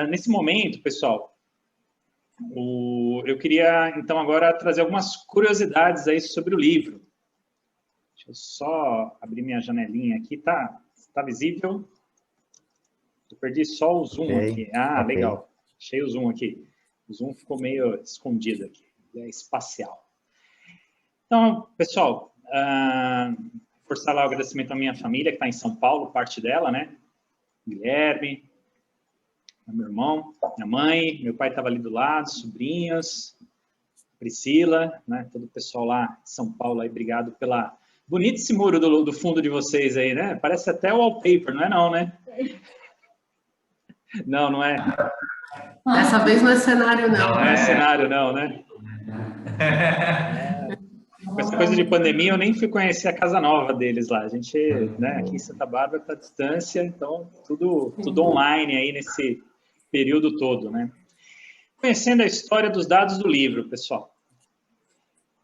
Nesse momento, pessoal, eu queria, então, agora trazer algumas curiosidades aí sobre o livro. Deixa eu só abrir minha janelinha aqui, tá visível? Eu perdi só o zoom aqui. Ah, legal. Achei o zoom aqui. O zoom ficou meio escondido aqui. É espacial. Então, pessoal, reforçar lá o agradecimento à minha família, que está em São Paulo, parte dela, né? Guilherme, meu irmão, minha mãe, meu pai estava ali do lado, sobrinhos, Priscila, né? Todo o pessoal lá de São Paulo aí, obrigado pela... Bonito esse muro do fundo de vocês aí, né? Parece até wallpaper, não é não, né? Não, não é. Dessa vez não é cenário, não. Não é cenário, não, né? Com essa coisa de pandemia, eu nem fui conhecer a casa nova deles lá. A gente, né, aqui em Santa Bárbara está à distância, então tudo online aí nesse período todo, né? Conhecendo a história dos dados do livro, pessoal.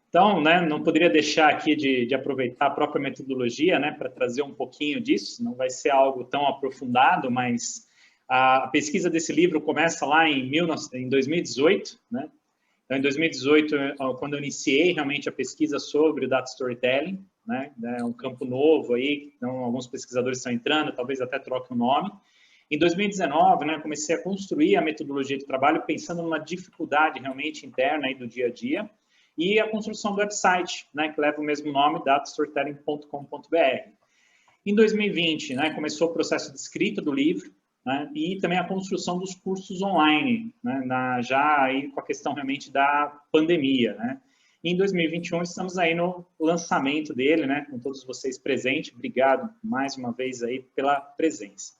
Então, né, não poderia deixar aqui de aproveitar a própria metodologia, né, para trazer um pouquinho disso. Não vai ser algo tão aprofundado, mas a pesquisa desse livro começa lá em 2018, né? Então, em 2018, quando eu iniciei realmente a pesquisa sobre o Data Storytelling, né, é um campo novo aí, então alguns pesquisadores estão entrando, talvez até troquem o nome. Em 2019, né, comecei a construir a metodologia de trabalho pensando numa dificuldade realmente interna aí do dia a dia e a construção do website, né, que leva o mesmo nome, datastorytelling.com.br. Em 2020, né, começou o processo de escrita do livro, né, e também a construção dos cursos online, né, já aí com a questão realmente da pandemia, né. Em 2021, estamos aí no lançamento dele, né, com todos vocês presentes. Obrigado mais uma vez aí pela presença.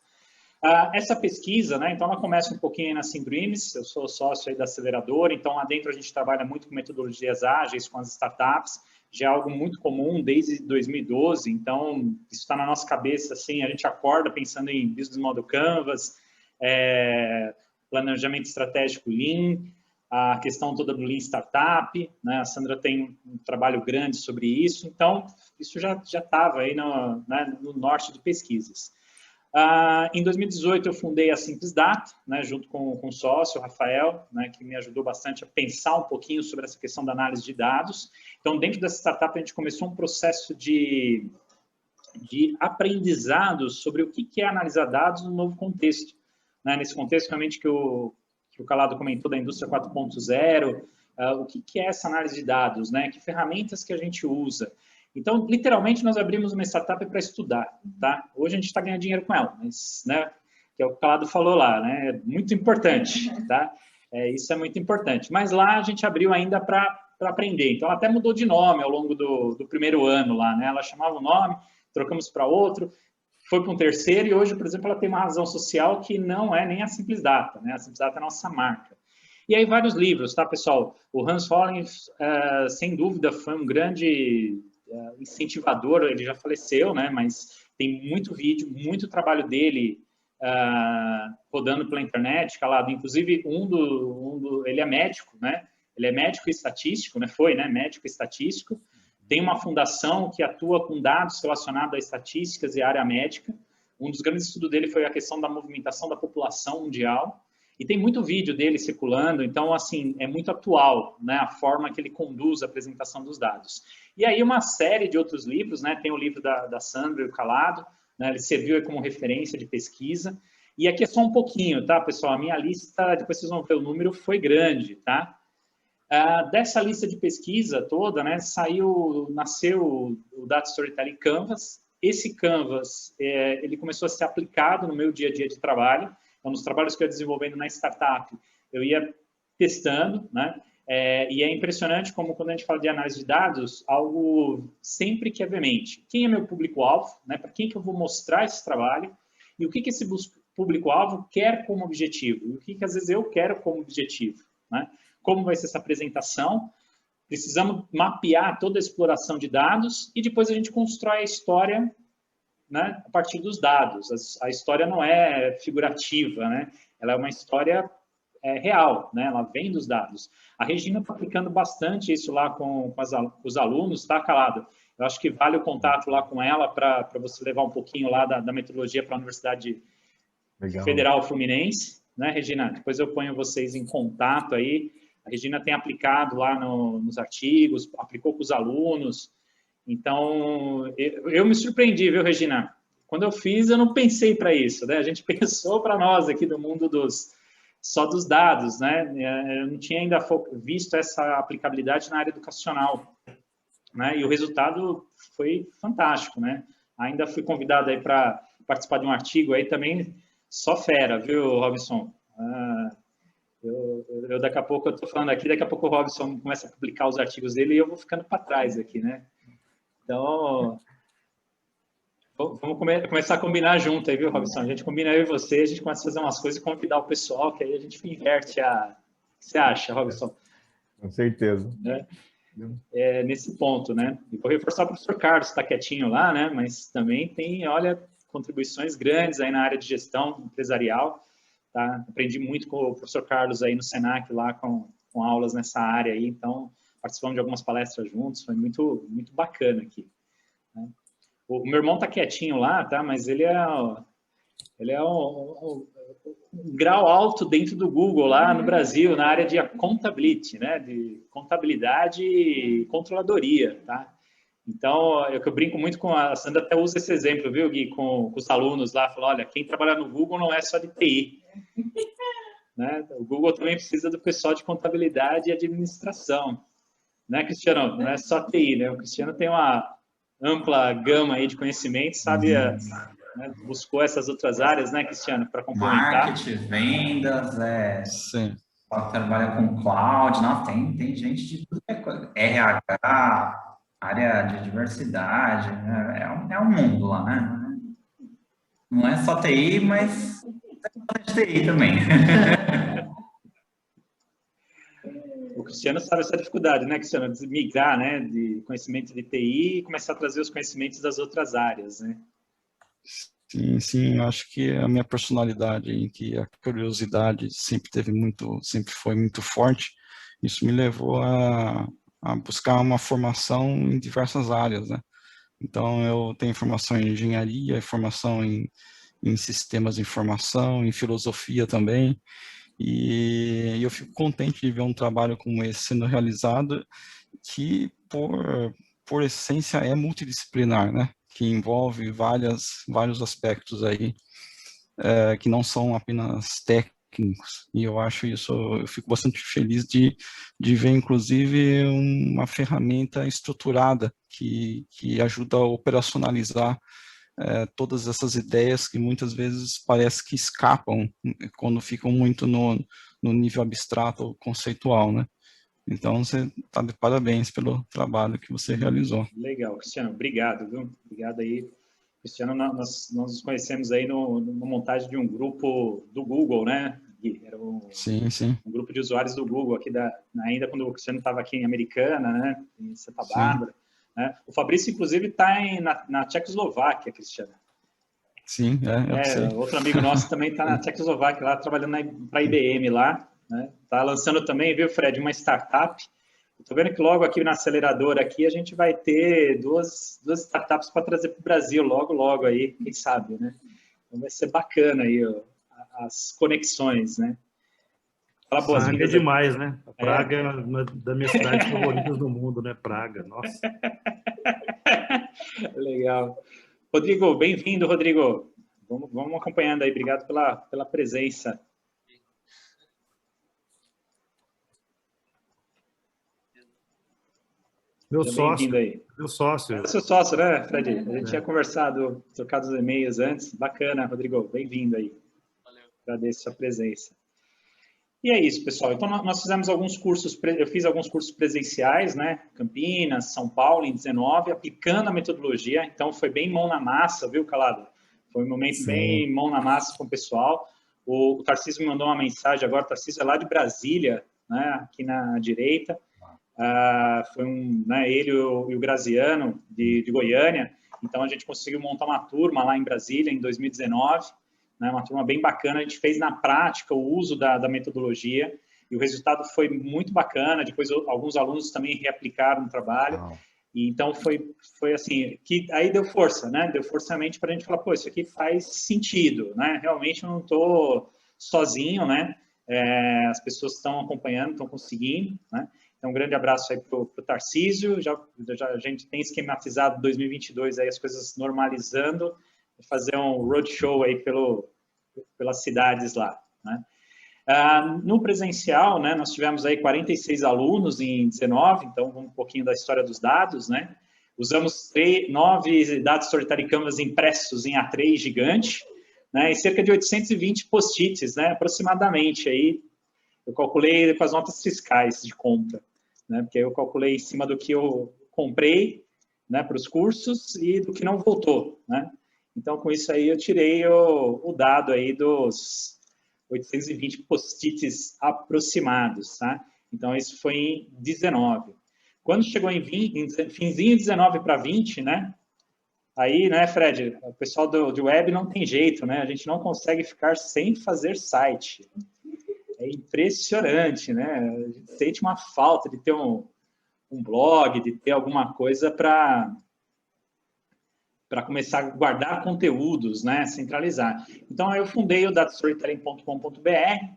Essa pesquisa, né, então ela começa um pouquinho aí na Syndreams, eu sou sócio aí da aceleradora, então lá dentro a gente trabalha muito com metodologias ágeis, com as startups, já é algo muito comum desde 2012, então isso está na nossa cabeça, assim, a gente acorda pensando em Business Model Canvas, planejamento estratégico Lean, a questão toda do Lean Startup, né, a Sandra tem um trabalho grande sobre isso, então isso já estava aí no norte de pesquisas. Em 2018, eu fundei a Simples Data, né, junto com o sócio, o Rafael, né, que me ajudou bastante a pensar um pouquinho sobre essa questão da análise de dados. Então, dentro dessa startup, a gente começou um processo de aprendizado sobre o que é analisar dados no novo contexto. Né, nesse contexto, realmente, que o Calado comentou da indústria 4.0, o que é essa análise de dados, né, que ferramentas que a gente usa. Então, literalmente, nós abrimos uma startup para estudar, tá? Hoje a gente está ganhando dinheiro com ela, mas, né, que é o que o Calado falou lá, né? É muito importante, tá? Isso é muito importante. Mas lá a gente abriu ainda para aprender. Então, ela até mudou de nome ao longo do primeiro ano lá, né? Ela chamava o nome, trocamos para outro, foi para um terceiro e hoje, por exemplo, ela tem uma razão social que não é nem a Simples Data, né? A Simples Data é a nossa marca. E aí vários livros, tá, pessoal? O Hans Holling, sem dúvida, foi um grande incentivador, ele já faleceu, né, mas tem muito vídeo, muito trabalho dele rodando pela internet, Calado, inclusive ele é médico, né, ele é médico e estatístico, né, médico e estatístico, tem uma fundação que atua com dados relacionados a estatísticas e área médica, um dos grandes estudos dele foi a questão da movimentação da população mundial, e tem muito vídeo dele circulando, então, assim, é muito atual, né, a forma que ele conduz a apresentação dos dados. E aí uma série de outros livros, né, tem o livro da Sandra e o Calado, né, ele serviu aí como referência de pesquisa, e aqui é só um pouquinho, tá, pessoal? A minha lista, depois vocês vão ver o número, foi grande, tá? Dessa lista de pesquisa toda, né, nasceu o Data Storytelling Canvas. Esse Canvas, ele começou a ser aplicado no meu dia a dia de trabalho. Então, nos trabalhos que eu ia desenvolvendo na startup, eu ia testando, né? E é impressionante como, quando a gente fala de análise de dados, algo sempre que é veemente. Quem é meu público-alvo? Né? Para quem que eu vou mostrar esse trabalho? E o que esse público-alvo quer como objetivo? E o que às vezes eu quero como objetivo? Né? Como vai ser essa apresentação? Precisamos mapear toda a exploração de dados e depois a gente constrói a história, né, a partir dos dados. A história não é figurativa, né? Ela é uma história real, né? Ela vem dos dados. A Regina está aplicando bastante isso lá com os alunos, tá, Calado? Eu acho que vale o contato lá com ela para você levar um pouquinho lá da metodologia para a Universidade Federal Fluminense, né, Regina? Depois eu ponho vocês em contato aí. A Regina tem aplicado lá nos artigos, aplicou com os alunos. Então, eu me surpreendi, viu, Regina? Quando eu fiz, eu não pensei para isso, né? A gente pensou para nós aqui do mundo só dos dados, né? Eu não tinha ainda visto essa aplicabilidade na área educacional, né? E o resultado foi fantástico, né? Ainda fui convidado aí para participar de um artigo aí também, só fera, viu, Robson? Eu daqui a pouco, eu estou falando aqui, daqui a pouco o Robson começa a publicar os artigos dele e eu vou ficando para trás aqui, né? Então, vamos começar a combinar junto aí, viu, Robson? A gente combina eu e você, a gente começa a fazer umas coisas e convidar o pessoal, que aí a gente inverte a... O que você acha, Robson? Com certeza. Né? Nesse ponto, né? E vou reforçar o professor Carlos, está quietinho lá, né? Mas também tem, olha, contribuições grandes aí na área de gestão empresarial, tá? Aprendi muito com o professor Carlos aí no Senac, lá com aulas nessa área aí, então participamos de algumas palestras juntos, foi muito, muito bacana aqui. Né? O meu irmão tá quietinho lá, tá? Mas ele é um grau alto dentro do Google lá no Brasil, na área de accountability, né? De contabilidade e controladoria, tá? Então, eu brinco muito com a Sandra, até usa esse exemplo, viu, Gui, com os alunos lá, fala, olha, quem trabalha no Google não é só de TI. Né? O Google também precisa do pessoal de contabilidade e administração. Né, Cristiano? Não é só TI, né? O Cristiano tem uma ampla gama aí de conhecimentos, sabe? Né? Buscou essas outras áreas, né, Cristiano, para complementar. Marketing, vendas, Sim. trabalha com cloud, não, tem gente de tudo que é coisa. RH, área de diversidade, né? É um mundo lá, né? Não é só TI, mas é de TI também. O Cristiano sabe essa dificuldade, né, Cristiano? De migrar, né, de conhecimento de TI e começar a trazer os conhecimentos das outras áreas, né? Sim, sim, acho que a minha personalidade, em que a curiosidade sempre foi muito forte, isso me levou a buscar uma formação em diversas áreas, né? Então, eu tenho formação em engenharia, formação em sistemas de informação, em filosofia também, e eu fico contente de ver um trabalho como esse sendo realizado, que, por essência, é multidisciplinar, né? Que envolve vários aspectos aí, que não são apenas técnicos. E eu acho isso, eu fico bastante feliz de ver, inclusive, uma ferramenta estruturada que ajuda a operacionalizar todas essas ideias que muitas vezes parece que escapam quando ficam muito no nível abstrato ou conceitual, né? Então, você está de parabéns pelo trabalho que você realizou. Legal, Cristiano, obrigado, viu? Obrigado aí. Cristiano, nós nos conhecemos aí na montagem de um grupo do Google, né? Era Sim, sim. Um grupo de usuários do Google, aqui ainda quando o Cristiano estava aqui em Americana, né? Em Santa Bárbara. Né? O Fabrício, inclusive, está na Tchecoslováquia, Cristiano. Sim, eu sei. Outro amigo nosso também está na Tchecoslováquia, lá trabalhando para a IBM lá. Né? Tá lançando também, viu, Fred, uma startup. Estou vendo que logo aqui na aceleradora aqui a gente vai ter duas startups para trazer para o Brasil logo aí, quem sabe, né? Então vai ser bacana aí as conexões, né? Fala boas-vindas. É demais, né? A Praga é uma das minhas cidades favoritas do mundo, né? Praga, nossa. Legal. Rodrigo, bem-vindo, Rodrigo. Vamos acompanhando aí, obrigado pela presença. Meu sócio. Aí. Meu sócio. É seu sócio, né, Fred? A gente tinha conversado, trocado os e-mails antes. Bacana, Rodrigo. Bem-vindo aí. Valeu. Agradeço a sua presença. E é isso, pessoal. Então, nós fizemos alguns cursos, eu fiz alguns cursos presenciais, né? Campinas, São Paulo, em 19, aplicando a metodologia. Então, foi bem mão na massa, viu, Calado? Foi um momento bem mão na massa com o pessoal. O Tarcísio me mandou uma mensagem agora. O Tarcísio é lá de Brasília, né? Aqui na direita. Foi né, ele e o Graziano, de Goiânia. Então, a gente conseguiu montar uma turma lá em Brasília, em 2019, né, uma turma bem bacana. A gente fez na prática o uso da metodologia e o resultado foi muito bacana. Depois, alguns alunos também reaplicaram o trabalho. E, então, foi assim, que aí deu força, né? Deu força realmente para a gente falar, pô, isso aqui faz sentido, né? Realmente eu não estou sozinho, né? As pessoas estão acompanhando, estão conseguindo, né? Então, um grande abraço aí para o Tarcísio, a gente tem esquematizado 2022 aí as coisas normalizando, fazer um roadshow aí pelas cidades lá, né? No presencial, né, nós tivemos aí 46 alunos em 19, então vamos um pouquinho da história dos dados, né? Usamos 9 dados Storytelling Canvas impressos em A3 gigante, né, e cerca de 820 post-its, né, aproximadamente, aí eu calculei com as notas fiscais de compra, né, porque eu calculei em cima do que eu comprei, né, para os cursos e do que não voltou, né. Então, com isso aí, eu tirei o dado aí dos 820 post-its aproximados, tá? Então, isso foi em 19. Quando chegou em finzinho de 19 para 20, né? Aí, né, Fred, o pessoal de web não tem jeito, né? A gente não consegue ficar sem fazer site. É impressionante, né? A gente sente uma falta de ter um blog, de ter alguma coisa para começar a guardar conteúdos, né, centralizar. Então, eu fundei o datastorytelling.com.br,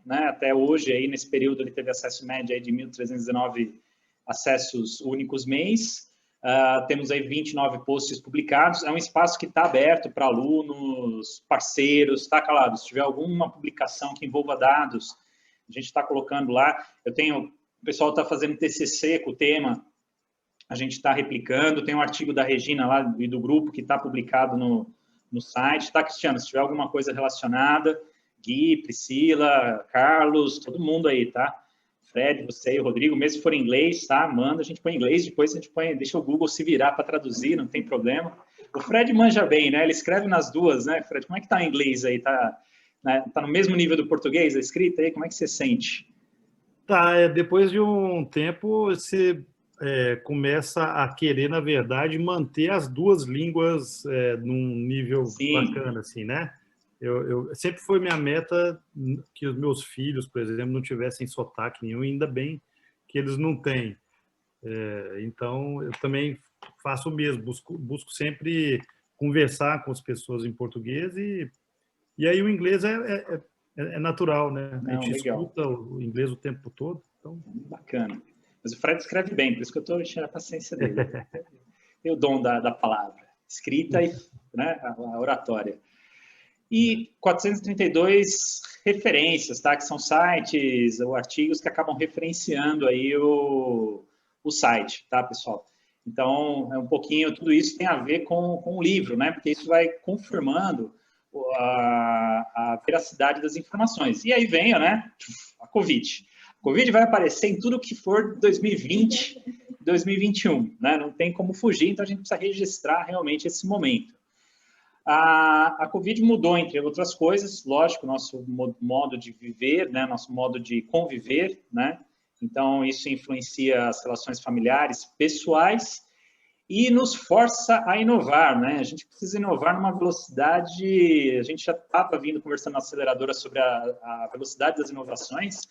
né, até hoje, aí, nesse período, ele teve acesso médio aí de 1.319 acessos únicos mês, temos aí 29 posts publicados, é um espaço que está aberto para alunos, parceiros, tá, Calado? Se tiver alguma publicação que envolva dados, a gente está colocando lá, o pessoal está fazendo TCC com o tema, a gente está replicando, tem um artigo da Regina lá e do grupo que está publicado no site, tá, Cristiano? Se tiver alguma coisa relacionada, Gui, Priscila, Carlos, todo mundo aí, tá? Fred, você e o Rodrigo, mesmo se for em inglês, tá? Manda, a gente põe em inglês, depois a gente deixa o Google se virar para traduzir, não tem problema. O Fred manja bem, né? Ele escreve nas duas, né, Fred? Como é que tá em inglês aí? Tá no mesmo nível do português, a escrita aí? Como é que você sente? Tá, depois de um tempo, você começa a querer, na verdade, manter as duas línguas num nível bacana, assim, né? Sempre foi minha meta que os meus filhos, por exemplo, não tivessem sotaque nenhum, ainda bem que eles não têm. Então, eu também faço o mesmo, busco sempre conversar com as pessoas em português e aí o inglês é natural, né? A gente escuta o inglês o tempo todo. Então... Bacana. Mas o Fred escreve bem, por isso que eu estou enchendo a paciência dele. Tem o dom da palavra, escrita e, né, a oratória. E 432 referências, tá? Que são sites ou artigos que acabam referenciando aí o site, tá, pessoal? Então, um pouquinho, tudo isso tem a ver com o livro, né? Porque isso vai confirmando a veracidade das informações. E aí vem, né, a Covid. A Covid vai aparecer em tudo que for 2020, 2021, né? Não tem como fugir, então a gente precisa registrar realmente esse momento. A Covid mudou, entre outras coisas, lógico, nosso modo de viver, né? Nosso modo de conviver, né? Então, isso influencia as relações familiares, pessoais, e nos força a inovar, né? A gente precisa inovar numa velocidade... A gente já estava conversando na aceleradora sobre a velocidade das inovações,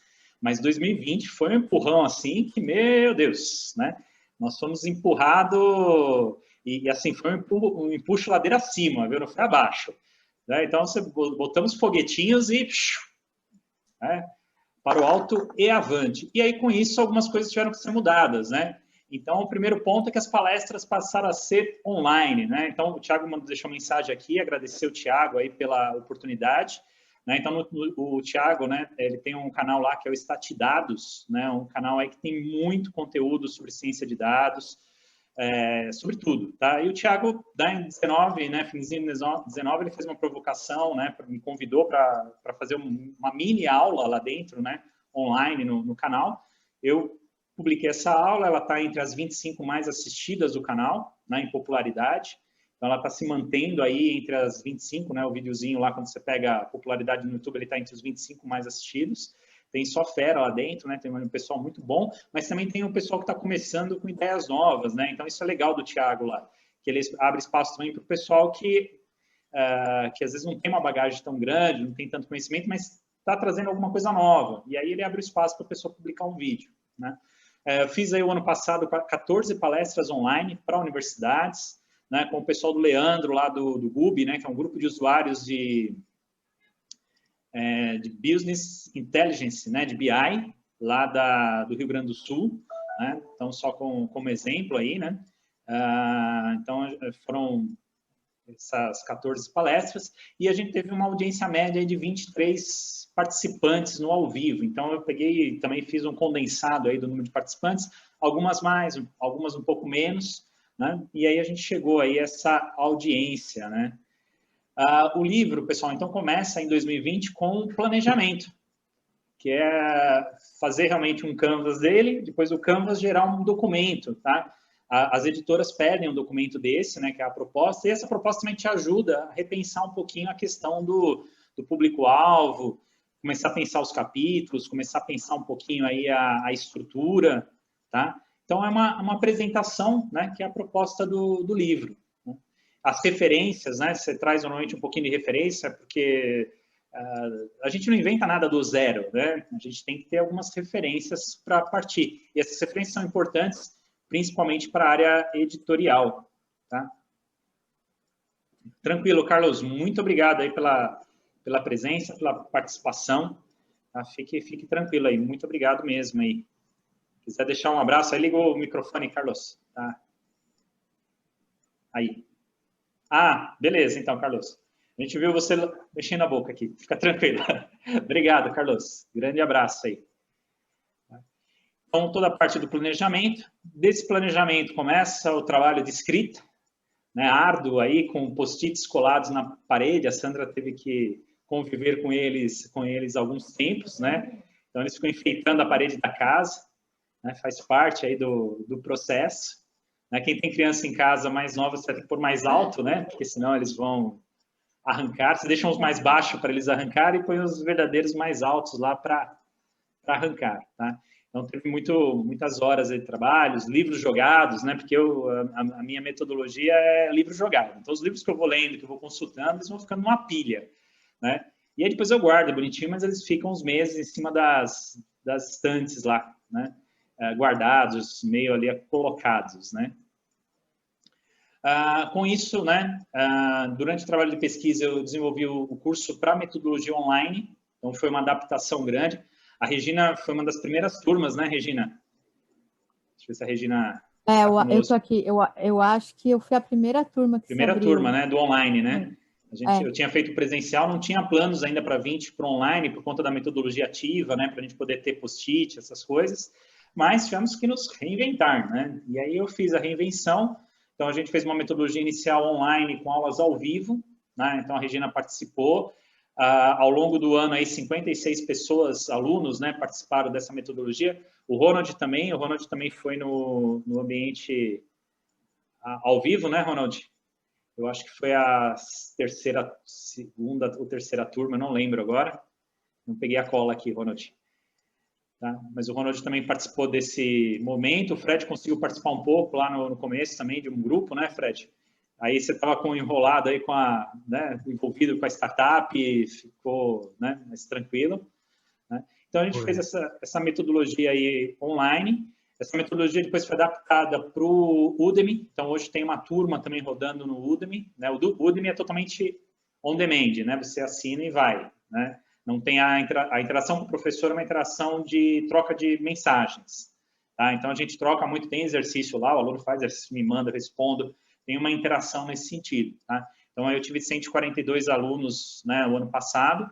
mas 2020 foi um empurrão assim que, meu Deus, né? Nós fomos empurrados e assim, foi um empuxo ladeira acima, viu? Não foi abaixo. Né? Então, botamos foguetinhos e... né? Para o alto e avante. E aí, com isso, algumas coisas tiveram que ser mudadas, né? Então, o primeiro ponto é que as palestras passaram a ser online, né? Então, o Thiago deixou uma mensagem aqui, agradecer o Thiago aí pela oportunidade. Né? Então, o Thiago, né, ele tem um canal lá que é o Statidados, né? Um canal aí que tem muito conteúdo sobre ciência de dados, sobre tudo, tá? E o Thiago, em 19, né, finzinho de 19, ele fez uma provocação, né, me convidou para fazer uma mini aula lá dentro, né, online no canal. Eu publiquei essa aula, ela está entre as 25 mais assistidas do canal, né, em popularidade. Então, ela está se mantendo aí entre as 25, né, o videozinho lá, quando você pega a popularidade no YouTube, ele está entre os 25 mais assistidos. Tem só fera lá dentro, né? Tem um pessoal muito bom, mas também tem um pessoal que está começando com ideias novas, né? Então, isso é legal do Thiago lá, que ele abre espaço também para o pessoal que às vezes não tem uma bagagem tão grande, não tem tanto conhecimento, mas está trazendo alguma coisa nova. E aí ele abre espaço para a pessoa publicar um vídeo, né? Fiz aí o ano passado 14 palestras online para universidades, né? Com o pessoal do Leandro lá do GUB, né? Que é um grupo de usuários de de Business Intelligence, né, de BI, lá do Rio Grande do Sul, né? Então, só como exemplo aí, né? Então, foram essas 14 palestras, e a gente teve uma audiência média de 23 participantes no ao vivo. Então, eu peguei, também fiz um condensado aí do número de participantes, algumas mais, algumas um pouco menos, né? E aí a gente chegou aí a essa audiência, né? O livro, pessoal, então começa em 2020 com planejamento, que é fazer realmente um canvas dele, depois o canvas gerar um documento, tá? As editoras pedem um documento desse, né, que é a proposta, e essa proposta também te ajuda a repensar um pouquinho a questão do público-alvo, começar a pensar os capítulos, começar a pensar um pouquinho aí a estrutura, tá? Então, é uma apresentação, né, que é a proposta do livro. Né? As referências, né, você traz normalmente um pouquinho de referência, porque a gente não inventa nada do zero, né? A gente tem que ter algumas referências para partir. E essas referências são importantes, principalmente para a área editorial, tá? Tranquilo, Carlos, muito obrigado aí pela presença, pela participação, tá? Fique tranquilo aí, muito obrigado mesmo aí. Quiser deixar um abraço, aí liga o microfone, Carlos, tá? Aí. Beleza, então, Carlos. A gente viu você mexendo a boca aqui, fica tranquilo. Obrigado, Carlos, grande abraço aí. Então, toda a parte do planejamento. Desse planejamento começa o trabalho de escrita, né, árduo aí, com post-its colados na parede. A Sandra teve que conviver com eles alguns tempos, né? Então, eles ficam enfeitando a parede da casa, né, faz parte aí do processo. Né? Quem tem criança em casa mais nova, você tem que pôr mais alto, né? Porque senão eles vão arrancar. Você deixa os mais baixos para eles arrancarem e põe os verdadeiros mais altos lá para arrancar, tá? Então, teve muitas horas de trabalhos, livros jogados, né? Porque a minha metodologia é livro jogado. Então, os livros que eu vou lendo, que eu vou consultando, eles vão ficando numa pilha, né? E aí, depois eu guardo bonitinho, mas eles ficam uns meses em cima das estantes lá, né? Guardados, meio ali colocados, né? Com isso, né? Durante o trabalho de pesquisa, eu desenvolvi o curso para metodologia online. Então, foi uma adaptação grande. A Regina foi uma das primeiras turmas, né, Regina? Deixa eu ver se a Regina... eu tô aqui. Eu acho que eu fui a primeira turma que Primeira turma, né, do online, né? Eu tinha feito presencial, não tinha planos ainda para 20 para online, por conta da metodologia ativa, né, para a gente poder ter post-it, essas coisas, mas tivemos que nos reinventar, né? E aí eu fiz a reinvenção. Então, a gente fez uma metodologia inicial online com aulas ao vivo, né? Então, a Regina participou. Ao longo do ano, aí, 56 pessoas, alunos, né, participaram dessa metodologia. O Ronald também foi no ambiente ao vivo, né, Ronald? Eu acho que foi a segunda ou terceira turma, não lembro agora. Não peguei a cola aqui, Ronald. Tá? Mas o Ronald também participou desse momento. O Fred conseguiu participar um pouco lá no começo também de um grupo, né, Fred? Aí você estava enrolado aí né, envolvido com a startup, ficou, né, mais tranquilo. Né? Então, a gente fez essa metodologia aí online. Essa metodologia depois foi adaptada para o Udemy. Então, hoje tem uma turma também rodando no Udemy. Né? O Udemy é totalmente on demand, né? Você assina e vai. Né? Não tem a interação com o professor, é uma interação de troca de mensagens. Tá? Então, a gente troca muito, tem exercício lá, o aluno faz exercício, me manda, eu respondo. Tem uma interação nesse sentido, tá? Então, eu tive 142 alunos, né, o ano passado,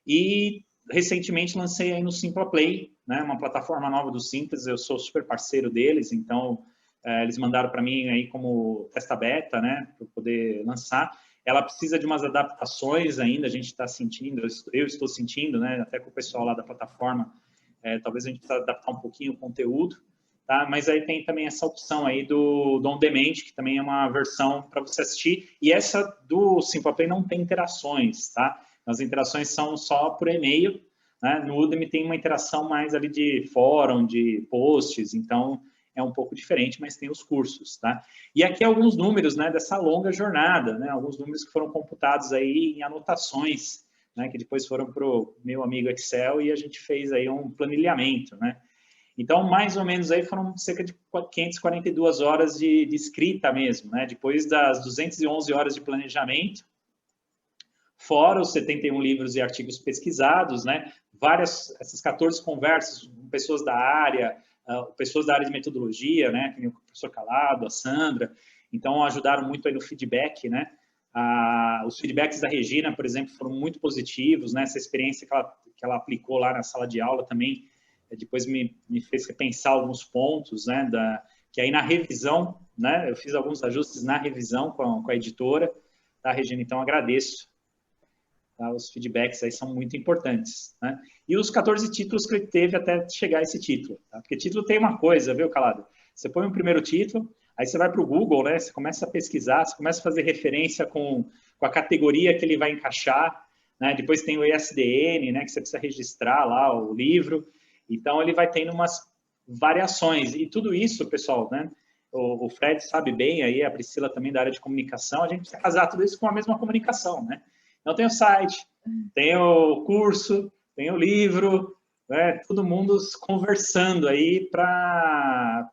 e recentemente lancei aí no SimplaPlay, né, uma plataforma nova do Simples. Eu sou super parceiro deles, então eles mandaram para mim aí como testa beta, né, para poder lançar. Ela precisa de umas adaptações ainda, a gente está sentindo, eu estou sentindo, né, até com o pessoal lá da plataforma, talvez a gente precisa adaptar um pouquinho o conteúdo. Tá? Mas aí tem também essa opção aí do On Demand, que também é uma versão para você assistir. E essa do SimplaPlay não tem interações, tá? As interações são só por e-mail, né? No Udemy tem uma interação mais ali de fórum, de posts, então é um pouco diferente, mas tem os cursos, tá? E aqui alguns números, né, dessa longa jornada, né? Alguns números que foram computados aí em anotações, né, que depois foram para o meu amigo Excel e a gente fez aí um planilhamento, né? Então, mais ou menos, aí foram cerca de 542 horas de escrita mesmo, né? Depois das 211 horas de planejamento, fora os 71 livros e artigos pesquisados, né? Essas 14 conversas com pessoas da área de metodologia, né? Que nem o professor Calado, a Sandra, então ajudaram muito aí no feedback, né? Os feedbacks da Regina, por exemplo, foram muito positivos, né? Essa experiência que ela aplicou lá na sala de aula também, depois me fez repensar alguns pontos, né? Que aí na revisão, né? Eu fiz alguns ajustes na revisão com a editora, tá, Regina? Então, agradeço. Tá? Os feedbacks aí são muito importantes, né? E os 14 títulos que ele teve até chegar a esse título, tá? Porque título tem uma coisa, viu, Calado? Você põe um primeiro título, aí você vai para o Google, né? Você começa a pesquisar, você começa a fazer referência com a categoria que ele vai encaixar, né? Depois tem o ISDN, né? Que você precisa registrar lá o livro. Então, ele vai tendo umas variações. E tudo isso, pessoal, né? O Fred sabe bem, aí a Priscila também da área de comunicação, a gente precisa casar tudo isso com a mesma comunicação, né? Então, tem o site, tem o curso, tem o livro, né? Todo mundo conversando aí para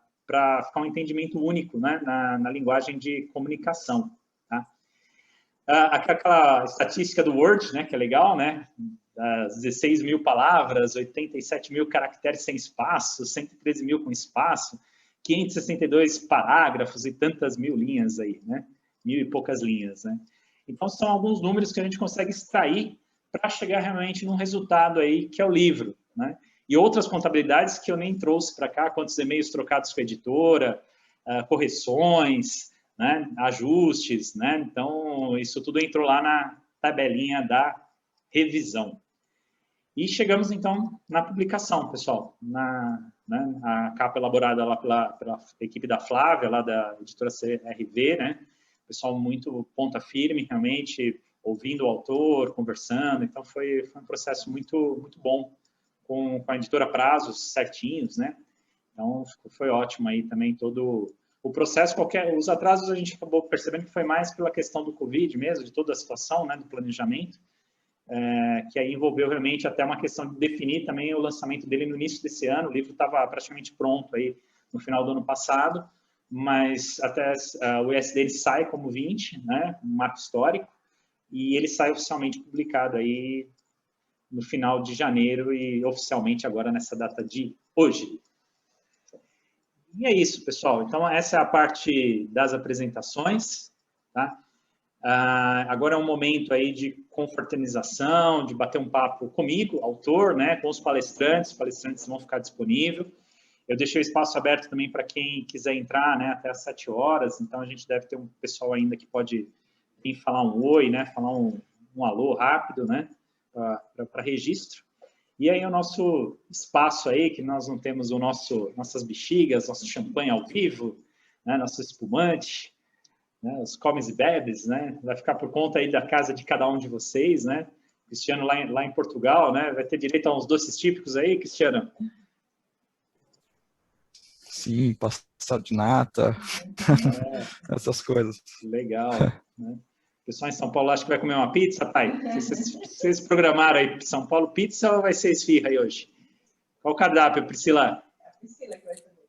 ficar um entendimento único, né? na linguagem de comunicação. Tá? Aquela estatística do Word, né? Que é legal, né? Das 16 mil palavras, 87 mil caracteres sem espaço, 113 mil com espaço, 562 parágrafos e tantas mil linhas aí, né? 1000 e poucas linhas, né? Então, são alguns números que a gente consegue extrair para chegar realmente num resultado aí, que é o livro, né? E outras contabilidades que eu nem trouxe para cá, quantos e-mails trocados com a editora, correções, né? Ajustes, né? Então, isso tudo entrou lá na tabelinha da revisão. E chegamos, então, na publicação, pessoal, né, a capa elaborada lá pela equipe da Flávia, lá da editora CRV, né? Pessoal muito ponta firme, realmente, ouvindo o autor, conversando. Então, foi um processo muito, muito bom, com a editora prazos certinhos, né? Então, foi ótimo aí também todo o processo. Os atrasos a gente acabou percebendo que foi mais pela questão do Covid mesmo, de toda a situação, né, do planejamento, que aí envolveu realmente até uma questão de definir também o lançamento dele no início desse ano. O livro estava praticamente pronto aí no final do ano passado, mas até o ISD sai como 20, né, um marco histórico, e ele sai oficialmente publicado aí no final de janeiro e oficialmente agora nessa data de hoje. E é isso, pessoal. Então, essa é a parte das apresentações, tá? Agora é um momento aí de confraternização, de bater um papo comigo, autor, né, com os palestrantes vão ficar disponíveis. Eu deixei o espaço aberto também para quem quiser entrar, né, até às 7 horas, então a gente deve ter um pessoal ainda que pode vir falar um oi, né, falar um alô rápido, né, para registro. E aí o nosso espaço aí, que nós não temos nossas bexigas, nosso champanhe ao vivo, né, nosso espumante, né, os comes e bebes, né, vai ficar por conta aí da casa de cada um de vocês, né. Cristiano lá em Portugal, né, vai ter direito a uns doces típicos aí, Cristiano? Sim, pastel de nata, essas coisas. Legal, né? O pessoal em São Paulo acho que vai comer uma pizza, pai? Vocês programaram aí São Paulo pizza ou vai ser esfirra aí hoje? Qual o cardápio, Priscila? A Priscila que vai saber.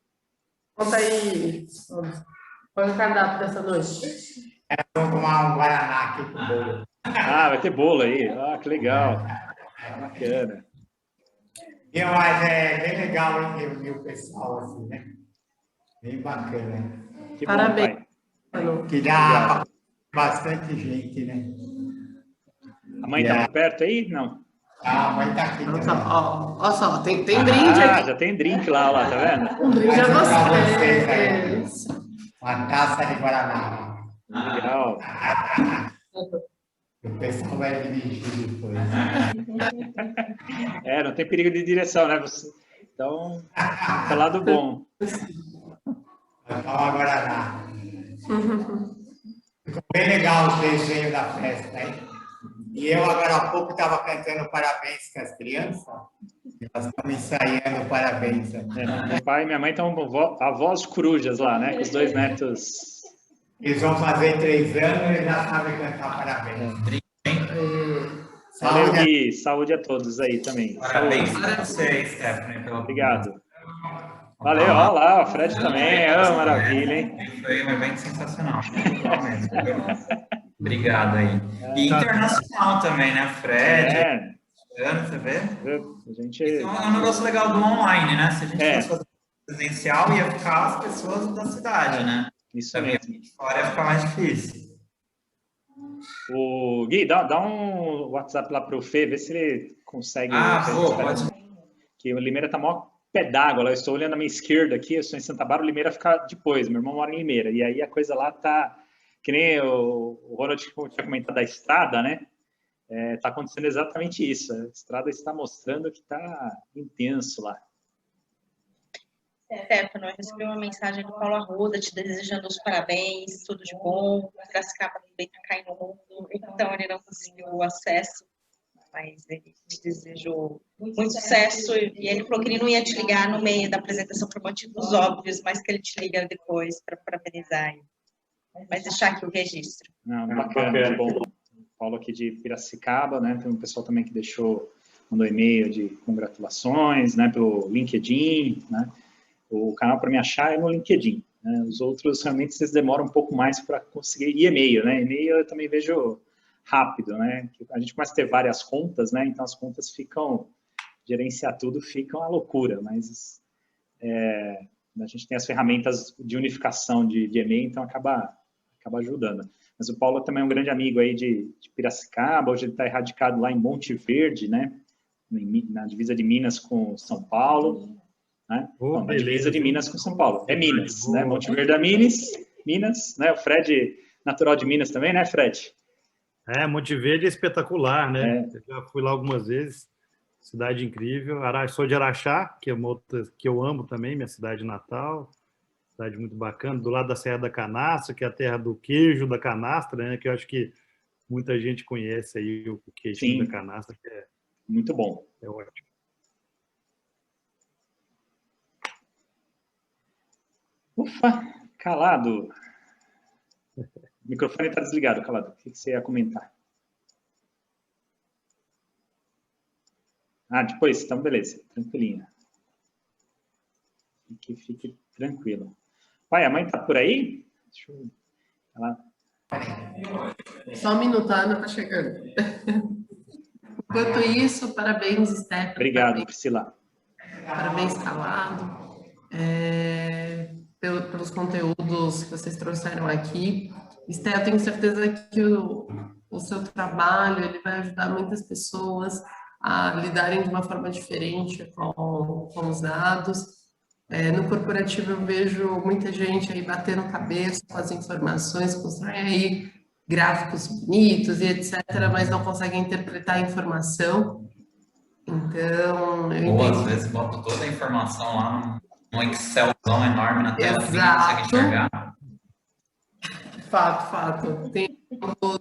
Conta aí, qual é o cardápio dessa noite? Vamos tomar um guaraná aqui com bolo. Vai ter bolo aí. Que legal. Bacana. Mas é bem legal, hein, reunir o pessoal assim, né? Bem bacana. Que parabéns. Bom, pai. Que dá bastante gente, né? A mãe está por perto aí? Não. A mãe está aqui. Olha só, tem brinde aqui. Já tem drink lá, tá vendo? Um brinde a você. Uma taça de guaraná. Legal. O pessoal vai dirigir depois. Não tem perigo de direção, né? Então, tá lá do bom. Vai tomar guaraná. Ficou bem legal o desenho da festa, hein? E eu, agora há pouco, estava cantando parabéns com as crianças. Elas estão ensaiando parabéns. Meu pai e minha mãe estão avós de corujas lá, né? Com os 2 netos. Eles vão fazer 3 anos e já sabem cantar parabéns. Valeu, Gui. Saúde a todos aí também. Parabéns para você, Stephanie. Obrigado. Valeu, olha lá, o Fred também. Maravilha, hein? Foi um evento sensacional. Obrigado aí. E internacional também, né, Fred? Você vê? A gente... Então, é um negócio legal do online, né? Se a gente fosse fazer presencial, ia ficar as pessoas da cidade, né? Isso mesmo. Fora ia ficar mais difícil. O Gui, dá um WhatsApp lá para o Fê, vê se ele consegue... Pode. Que o Limeira tá maior pé d'água, eu estou olhando à minha esquerda aqui, eu sou em Santa Bárbara, o Limeira fica depois, meu irmão mora em Limeira, e aí a coisa lá tá, que nem o Ronald tinha comentado da estrada, né? Tá acontecendo exatamente isso, a estrada está mostrando que tá intenso lá. Stefano, eu recebi uma mensagem do Paulo Arruda te desejando os parabéns, tudo de bom, Piracicaba também tá caindo no mundo, então ele não conseguiu o acesso, mas ele te desejou muito sucesso e ele falou que ele não ia te ligar no meio da apresentação por motivos óbvios, mas que ele te liga depois para parabenizar. Mas deixar aqui o registro. Não, bacana, bom. Paulo aqui de Piracicaba, né? Tem um pessoal também que mandou e-mail de congratulações, né? Pelo LinkedIn, né? O canal para me achar é no LinkedIn. Né? Os outros realmente vocês demoram um pouco mais para conseguir. E e-mail, né? E-mail eu também vejo rápido, né? A gente começa a ter várias contas, né? Então as contas gerenciar tudo fica uma loucura, mas a gente tem as ferramentas de unificação de e-mail, então acaba ajudando. Mas o Paulo também é um grande amigo aí de Piracicaba, hoje ele está radicado lá em Monte Verde, né? Na divisa de Minas com São Paulo, né? Não, na divisa de Minas com São Paulo. É Minas, né? Monte Verde é Minas, né? O Fred, natural de Minas também, né, Fred? Monte Verde é espetacular, né? Eu já fui lá algumas vezes, cidade incrível. Sou de Araxá, que é uma outra que eu amo também, minha cidade natal. Cidade muito bacana, do lado da Serra da Canastra, que é a terra do queijo da canastra, né? Que eu acho que muita gente conhece aí o queijinho da canastra, que é muito bom. É ótimo. Ufa, calado. O microfone está desligado, calado. O que você ia comentar? Depois, então beleza, tranquilinha. Fique tranquilo. Pai, a mãe tá por aí? Deixa eu... Só um minuto, a Ana tá chegando. Enquanto isso, parabéns, Stefano. Obrigado, parabéns, Priscila. Parabéns, Calado, pelos conteúdos que vocês trouxeram aqui. Stefano, eu tenho certeza que o seu trabalho ele vai ajudar muitas pessoas a lidarem de uma forma diferente com os dados. No corporativo eu vejo muita gente aí batendo cabeça com as informações, constroem aí gráficos bonitos e etc., mas não conseguem interpretar a informação. Então, Ou às vezes boto toda a informação lá num Excelzão enorme na tela que ninguém consegue enxergar. Fato. Tem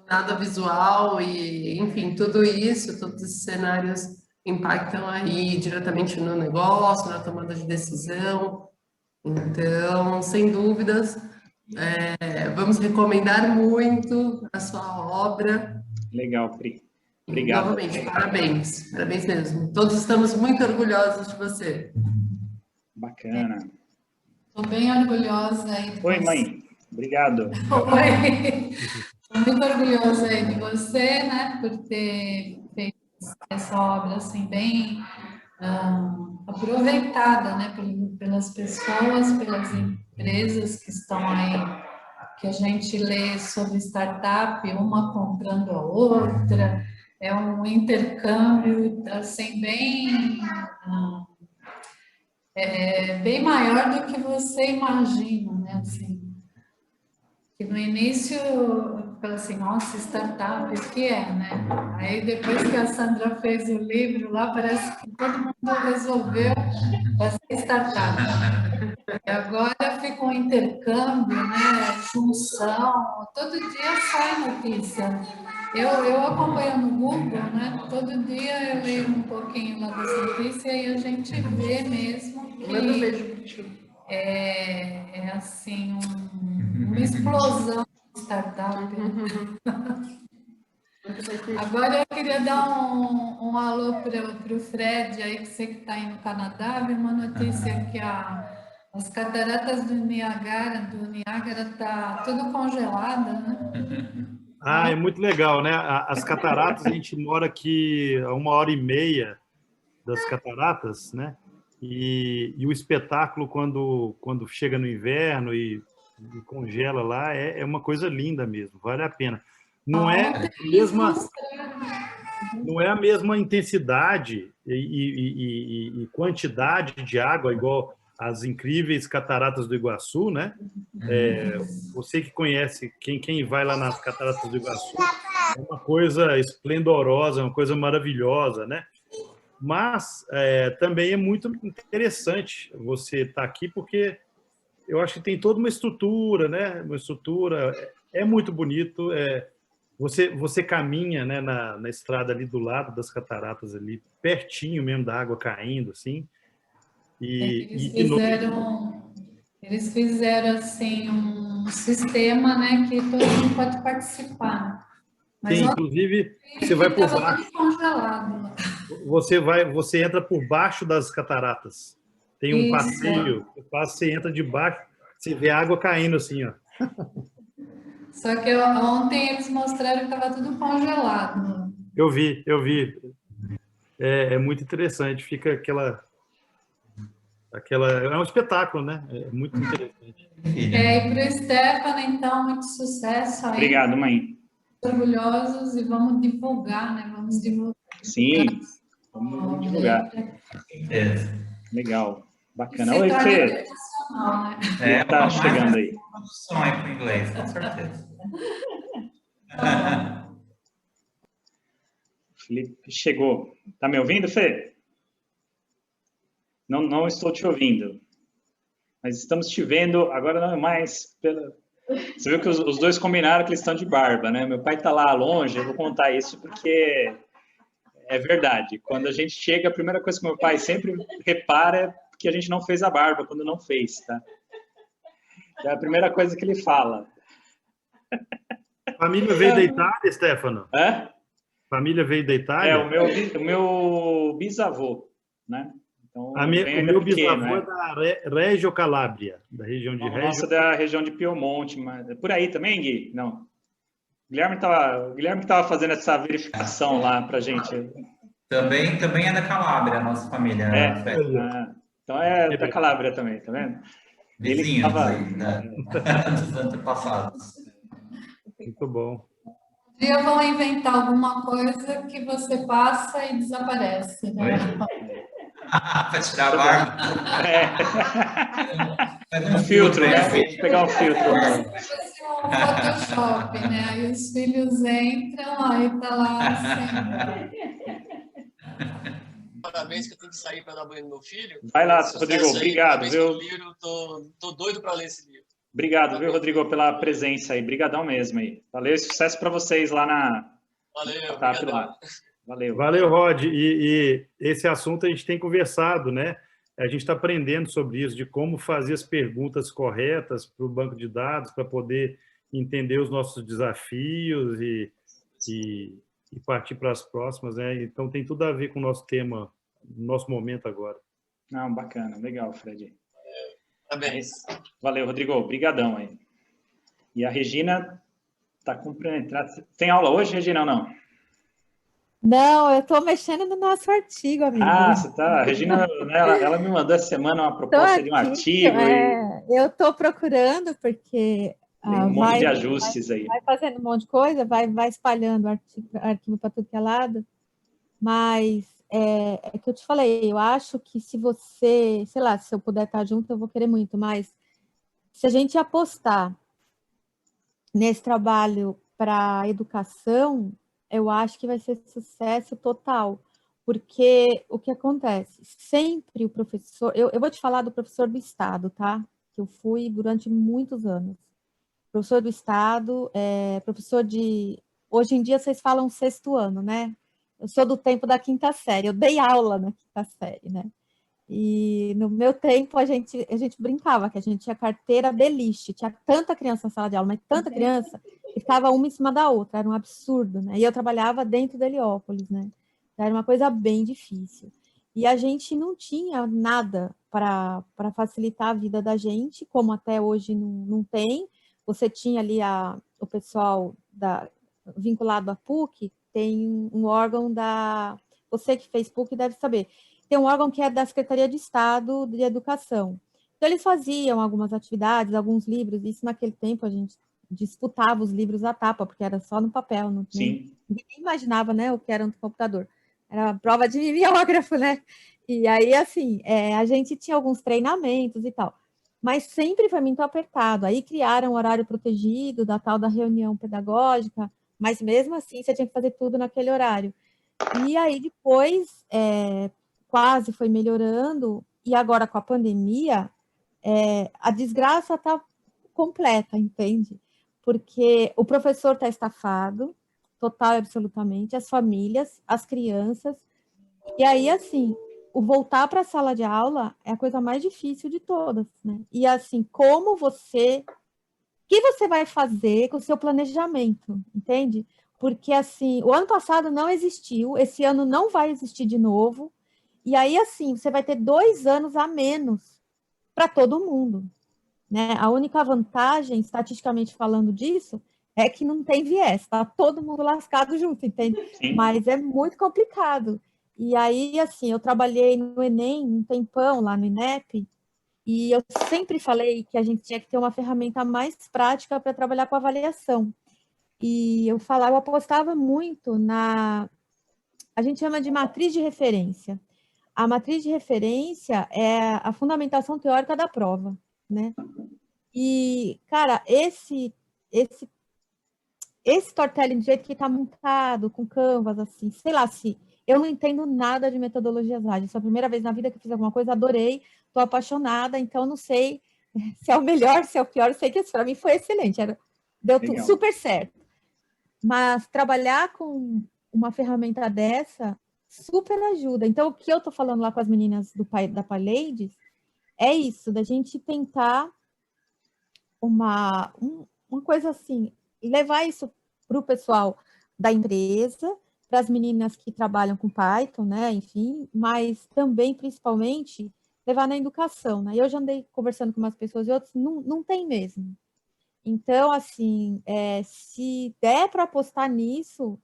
nada visual e, enfim, tudo isso, todos esses cenários impactam aí diretamente no negócio, na tomada de decisão. Então, sem dúvidas, vamos recomendar muito a sua obra. Legal, Pri. Obrigado. Novamente, parabéns. Parabéns mesmo. Todos estamos muito orgulhosos de você. Bacana. Estou bem orgulhosa aí de Oi, você. mãe. Obrigado. Oi. Estou muito orgulhosa aí de você, né, por ter feito essa obra assim bem aproveitada, né, pelas pessoas, pelas empresas que estão aí, que a gente lê sobre startup, uma comprando a outra, é um intercâmbio assim bem maior do que você imagina, né, assim. Que no início eu falei assim, nossa, startup, o que é, né? Aí depois que a Sandra fez o livro lá, parece que todo mundo resolveu fazer startup. E agora fica um intercâmbio, né? Junção, todo dia sai notícia. Eu acompanho no Google, né? Todo dia eu leio um pouquinho lá das notícias e a gente vê mesmo que é assim uma explosão de startup. Agora eu queria dar um alô para o Fred, aí você que está aí no Canadá, vi uma notícia que as cataratas do Niágara está tudo congelada, né? Ah, é muito legal, né? As cataratas, a gente mora aqui a 1h30 das cataratas, né? E o espetáculo, quando chega no inverno e congela lá, é uma coisa linda mesmo, vale a pena. Não é a mesma intensidade e quantidade de água igual as incríveis cataratas do Iguaçu, né? Você que conhece, quem vai lá nas cataratas do Iguaçu, é uma coisa esplendorosa, uma coisa maravilhosa, né? Mas também é muito interessante você estar aqui, porque eu acho que tem toda uma estrutura, né? Uma estrutura, é muito bonito. Você caminha, né, na estrada ali do lado das cataratas, ali, pertinho mesmo da água caindo, assim. Eles fizeram assim um sistema, né, que todo mundo pode participar. Mas sim, inclusive, você vai por estava baixo. tudo congelado. Você entra por baixo das cataratas. Tem um passeio, você entra de baixo, você vê a água caindo assim, ó. Só que ontem eles mostraram que estava tudo congelado. Eu vi. É muito interessante, fica aquela... É um espetáculo, né? É muito interessante. E para o Stefano, então, muito sucesso aí. Obrigado, mãe. Orgulhosos e vamos divulgar, né? Vamos divulgar. Sim, vamos divulgar. Legal, bacana. Oi, Fê. Né? Tá chegando aí. Tradução aí para o inglês, com certeza. Felipe chegou. Tá me ouvindo, Fê? Não estou te ouvindo. Mas estamos te vendo, agora não é mais pela... Você viu que os dois combinaram que eles estão de barba, né? Meu pai está lá longe, eu vou contar isso porque é verdade. Quando a gente chega, a primeira coisa que meu pai sempre repara é que a gente não fez a barba quando não fez, tá? É a primeira coisa que ele fala. A família veio da Itália, Stefano? Hã? Família veio da Itália? O meu bisavô, né? Então, o meu bisavô é da Reggio Calabria, da região de Reggio. Nossa, da região de Piemonte, mas por aí também, Gui? Não. O Guilherme que estava fazendo essa verificação lá para gente. Também é da Calabria, a nossa família. Então é da Calabria também, tá vendo? Vizinhos aí, né? Dos antepassados. Muito bom. Um dia vão inventar alguma coisa que você passa e desaparece, né? Para tirar a barba. Um filtro, né? Vou pegar um filtro. Vai ser um Photoshop, né? Aí os filhos entram, aí tá lá assim. Parabéns que eu tenho que sair para dar banho no meu filho. Vai lá, Rodrigo. Obrigado, viu? Tô doido para ler esse livro. Obrigado, viu, Rodrigo, pela presença aí. Brigadão mesmo aí. Valeu, sucesso para vocês lá na... Valeu, TAP lá. Valeu. Valeu, Rod. E esse assunto a gente tem conversado, né? A gente está aprendendo sobre isso, de como fazer as perguntas corretas para o banco de dados, para poder entender os nossos desafios e partir para as próximas, né? Então, tem tudo a ver com o nosso tema, no nosso momento agora. Não, bacana. Legal, Fred. Parabéns. Valeu, Rodrigo. Obrigadão aí. E a Regina está cumprindo. Tem aula hoje, Regina, ou não? Não, eu estou mexendo no nosso artigo, amigo. Ah, você tá. A Regina, ela me mandou essa semana uma proposta de um artigo. Eu estou procurando, porque. Tem um monte de ajustes aí. Vai fazendo um monte de coisa, vai espalhando arquivo para tudo que é lado. Mas é que eu te falei, eu acho que se você, sei lá, se eu puder estar junto, eu vou querer muito, mas se a gente apostar nesse trabalho para educação, eu acho que vai ser sucesso total, porque o que acontece? Sempre o professor... Eu vou te falar do professor do Estado, tá? Que eu fui durante muitos anos. Professor do Estado, professor de... Hoje em dia vocês falam 6º ano, né? Eu sou do tempo da 5ª série, eu dei aula na 5ª série, né? E no meu tempo a gente brincava que a gente tinha carteira beliche, tinha tanta criança na sala de aula, mas tanta criança, que ficava uma em cima da outra, era um absurdo, né? E eu trabalhava dentro da Heliópolis, né? Era uma coisa bem difícil. E a gente não tinha nada para facilitar a vida da gente, como até hoje não tem. Você tinha ali o pessoal vinculado à PUC, tem um órgão você que fez PUC deve saber, tem um órgão que é da Secretaria de Estado de Educação. Então, eles faziam algumas atividades, alguns livros, isso naquele tempo a gente disputava os livros à tapa, porque era só no papel, ninguém imaginava, né, o que era no computador. Era prova de mimeógrafo, né? E aí, assim, a gente tinha alguns treinamentos e tal, mas sempre foi muito apertado. Aí criaram um horário protegido da tal da reunião pedagógica, mas mesmo assim você tinha que fazer tudo naquele horário. E aí depois quase foi melhorando, e agora com a pandemia, a desgraça está completa, entende? Porque o professor está estafado, total e absolutamente, as famílias, as crianças, e aí, assim, o voltar para a sala de aula é a coisa mais difícil de todas, né? E assim, o que você vai fazer com o seu planejamento, entende? Porque, assim, o ano passado não existiu, esse ano não vai existir de novo, e aí, assim, você vai ter 2 anos a menos para todo mundo, né? A única vantagem, estatisticamente falando disso, é que não tem viés, tá todo mundo lascado junto, entende? Sim. Mas é muito complicado. E aí, assim, eu trabalhei no Enem um tempão lá no INEP, e eu sempre falei que a gente tinha que ter uma ferramenta mais prática para trabalhar com avaliação. E eu apostava muito a gente chama de matriz de referência. A matriz de referência é a fundamentação teórica da prova, né? E, cara, esse storytelling do jeito que está montado, com canvas, assim, sei lá, se eu não entendo nada de metodologias ágeis. É a primeira vez na vida que eu fiz alguma coisa, adorei, estou apaixonada, então não sei se é o melhor, se é o pior, eu sei que para mim foi excelente, deu tudo super certo. Mas trabalhar com uma ferramenta dessa super ajuda. Então, o que eu estou falando lá com as meninas da PyLadies é isso, da gente tentar uma coisa assim, levar isso para o pessoal da empresa, para as meninas que trabalham com Python, né, enfim, mas também, principalmente, levar na educação, né? Eu já andei conversando com umas pessoas e outras, não tem mesmo. Então, assim, se der para apostar nisso,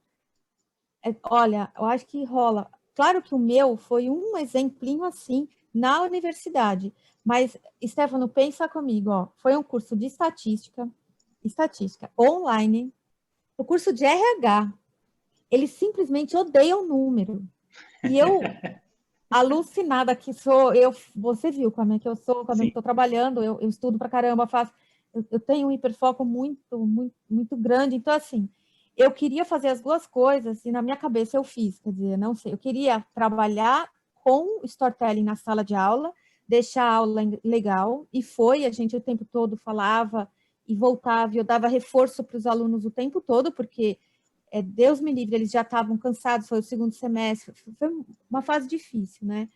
olha, eu acho que rola. Claro que o meu foi um exemplinho assim na universidade, mas, Stefano, pensa comigo, ó, foi um curso de estatística online, o curso de RH, eles simplesmente odeiam número. E eu, alucinada que sou, você viu como é que eu sou, quando eu estou trabalhando, eu estudo pra caramba, eu tenho um hiperfoco muito, muito, muito grande, então, assim, eu queria fazer as duas coisas e na minha cabeça eu fiz, quer dizer, não sei, eu queria trabalhar com storytelling na sala de aula, deixar a aula legal, e a gente o tempo todo falava e voltava, e eu dava reforço para os alunos o tempo todo, porque, Deus me livre, eles já estavam cansados, foi o segundo semestre, foi uma fase difícil, né?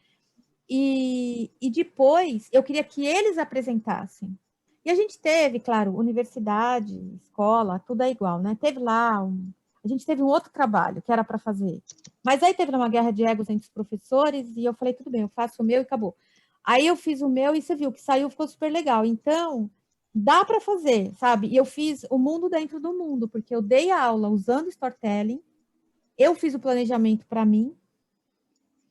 E depois, eu queria que eles apresentassem. E a gente teve, claro, universidade, escola, tudo é igual, né? Teve lá, a gente teve um outro trabalho que era para fazer. Mas aí teve uma guerra de egos entre os professores e eu falei, tudo bem, eu faço o meu e acabou. Aí eu fiz o meu e você viu que saiu, ficou super legal. Então, dá para fazer, sabe? E eu fiz o mundo dentro do mundo, porque eu dei a aula usando storytelling, eu fiz o planejamento para mim,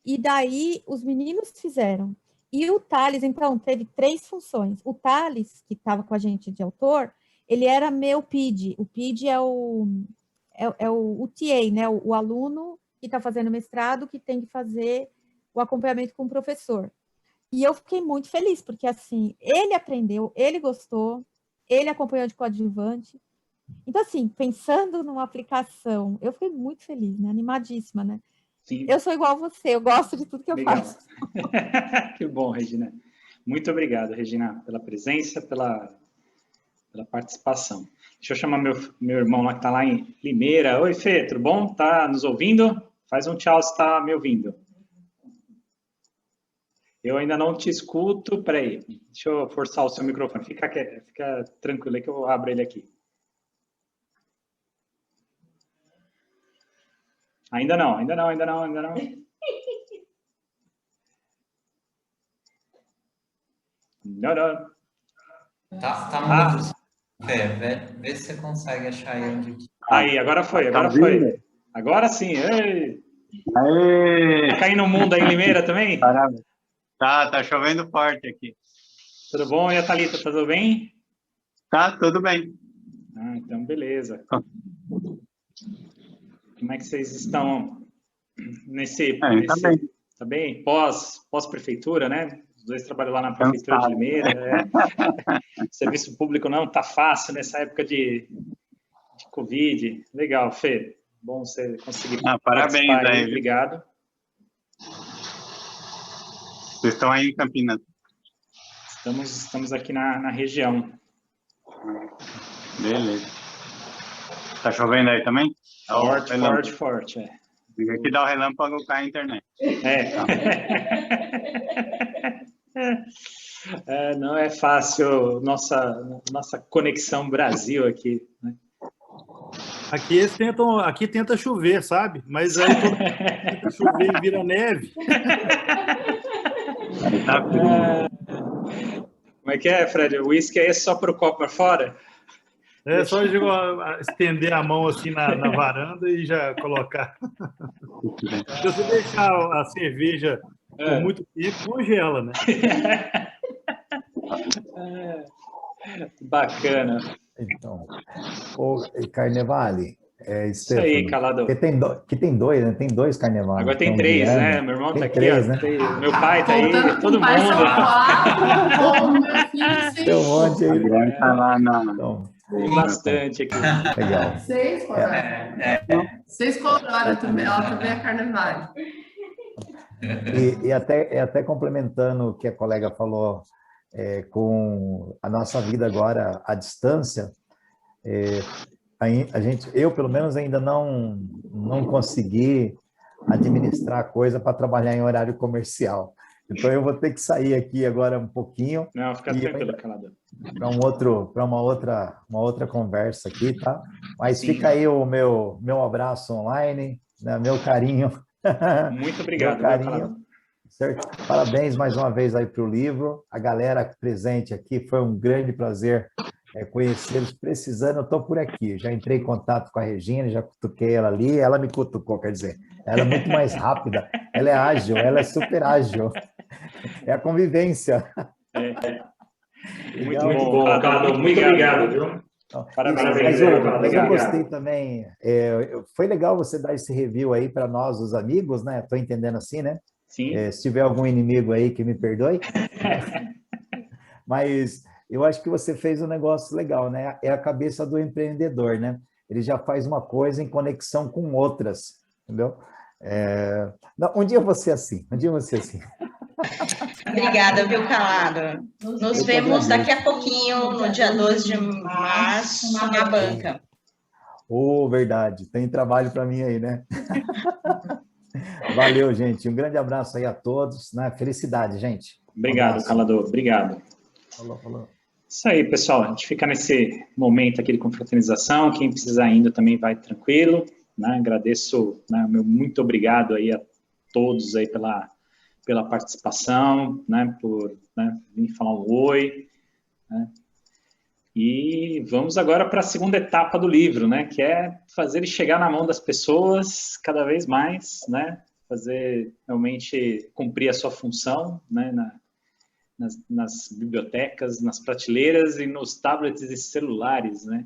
e daí os meninos fizeram. E o Thales, então, teve 3 funções. O Thales, que estava com a gente de autor, ele era meu PID. O PID é o TA, né? O aluno que está fazendo mestrado, que tem que fazer o acompanhamento com o professor. E eu fiquei muito feliz, porque, assim, ele aprendeu, ele gostou, ele acompanhou de coadjuvante. Então, assim, pensando numa aplicação, eu fiquei muito feliz, né? Animadíssima, né? Sim. Eu sou igual a você, eu gosto de tudo que eu faço. Que bom, Regina. Muito obrigado, Regina, pela presença, pela participação. Deixa eu chamar meu irmão lá que está lá em Limeira. Oi, Fê, tudo bom? Tá nos ouvindo? Faz um tchau se está me ouvindo. Eu ainda não te escuto. Peraí, deixa eu forçar o seu microfone. Fica tranquilo aí que eu abro ele aqui. Ainda não. Não. Tá mudo. Vê se você consegue achar aí onde que... Aí, agora foi, agora foi. Agora sim. Ei. Aê! Tá caindo o mundo aí em Limeira também? Parabéns. Tá chovendo forte aqui. Tudo bom? E a Thalita, tá tudo bem? Tá, tudo bem. Ah, então beleza. Como é que vocês estão nesse... Tá bem. Tá bem? Pós-prefeitura, né? Os dois trabalham lá na prefeitura de Limeira. Serviço público não tá fácil nessa época de Covid. Legal, Fê. Bom você conseguir parabéns aí. Obrigado. Vocês estão aí em Campinas? Estamos aqui na região. Beleza. Tá chovendo aí também? Forte. Fica aqui dá o relâmpago, cai a internet. Não é fácil nossa conexão Brasil aqui, né? Aqui tenta chover, sabe? Mas aí quando tenta chover e vira neve. Como é que é, Fred? O uísque aí é só para o copo para fora? É só estender a mão assim na varanda e já colocar. Se você deixar a cerveja por muito tempo, congela, né? Bacana. Então, o Carnevale, isso aí, Calado. Que tem dois, né? Tem dois Carnevales. Agora tem três, né? Meu irmão tá aqui, três, né? Meu pai tá aí, todo mundo. Tem um monte aí. Tem bastante aqui. Legal. 6 Colorado. 6 Colorado também. Ela também é Carnevale. E até complementando o que a colega falou, com a nossa vida agora à distância, eu pelo menos ainda não consegui administrar a coisa para trabalhar em horário comercial. Então eu vou ter que sair aqui agora um pouquinho. Não, fica tranquilo, Calado. Para uma outra conversa aqui, tá? Mas Sim. Fica aí o meu abraço online, né? Meu carinho. Muito obrigado. Meu carinho. Certo? Parabéns mais uma vez aí para o livro. A galera presente aqui, foi um grande prazer conhecê-los. Precisando, eu estou por aqui. Já entrei em contato com a Regina, já cutuquei ela ali, ela me cutucou, quer dizer, ela é muito mais rápida, ela é ágil, ela é super ágil. É a convivência. Muito bom, Calado. Muito obrigado, viu? Parabéns. Mas eu gostei também. Foi legal você dar esse review aí para nós, os amigos, né? Estou entendendo assim, né? Sim. Se tiver algum inimigo aí que me perdoe. Mas eu acho que você fez um negócio legal, né? É a cabeça do empreendedor, né? Ele já faz uma coisa em conexão com outras, entendeu? Um dia eu vou ser assim, Obrigada, viu, Calado? Nos vemos daqui a pouquinho, no dia 12 de março, na banca. Verdade. Tem trabalho para mim aí, né? Valeu, gente. Um grande abraço aí a todos, né? Felicidade, gente. Obrigado, Calador. Obrigado. Falou. Isso aí, pessoal. A gente fica nesse momento aqui de confraternização. Quem precisar ainda também vai tranquilo, né? Agradeço, né, meu muito obrigado aí a todos aí pela participação, né? Por vir falar um oi, né? E vamos agora para a segunda etapa do livro, né? Que é fazer ele chegar na mão das pessoas cada vez mais, né? Fazer realmente cumprir a sua função, né? Nas bibliotecas, nas prateleiras e nos tablets e celulares, né?